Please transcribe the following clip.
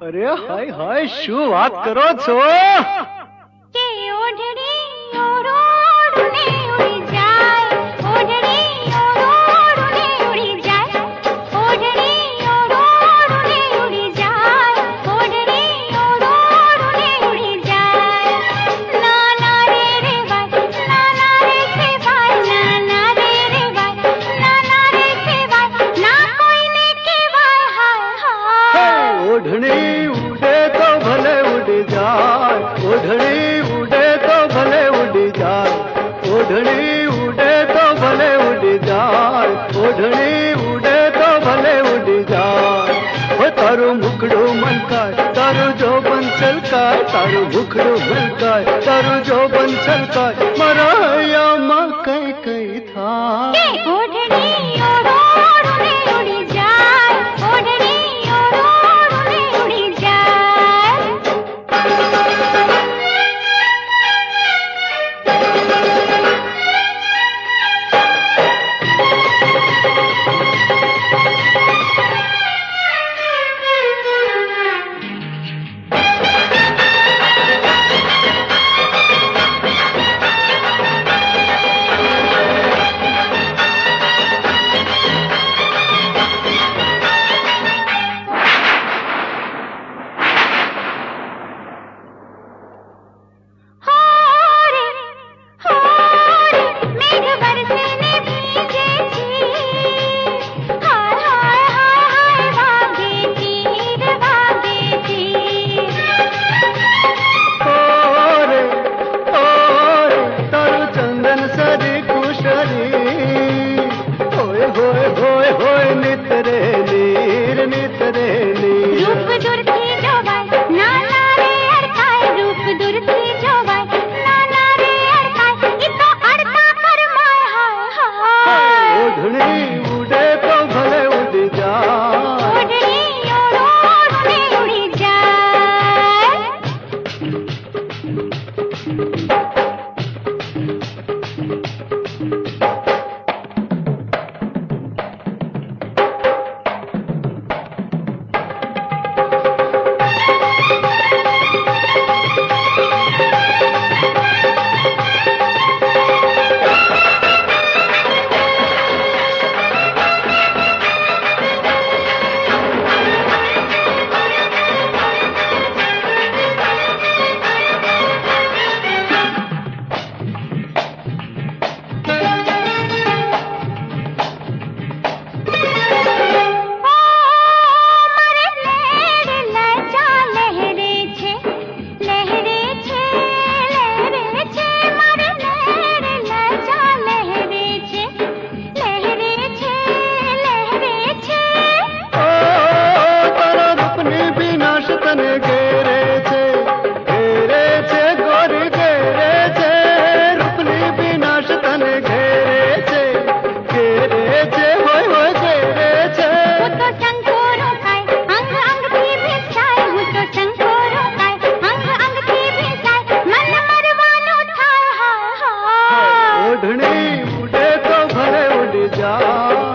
અરે હાય હાય, શું વાત કરો છો? કે ઓઢણી ઓરોડને ઉડી જાય, ઓઢણી ઓરોડને ઉડી જાય, ઓઢણી ઓરોડને ઉડી જાય, ઓઢણી ઓરોડને ઉડી જાય. ના ના રે રે વાય, ના ના રે સે વાય, ના ના રે રે વાય, ના ના રે સે વાય, ના કોઈને કહેવાય હાય હાય. ઓઢણી ઉડે તો ભલે ઉડી જાય, ઓઢણી ઉડે તો ભલે ઉડી જાય, ઓઢણી ઉડે તો ભલે ઉડી જાય, ઓઢણી ઉડે તો ભલે ઉડી જાય. ઓ તારું મુખડું મલકાય, તારું જોબન છલકાય, તારું મુખડું મલકાય, તારું જોબન છલકાય, મારા હૈયામાં કઈ કઈ થાય. કે ઓઢણી ઓરોડને ઉડી જાય, ઓઢણી ઓરોડને ઉડી જાય. ઓઢણી ઉડે તો ભલે ઉડી જાય.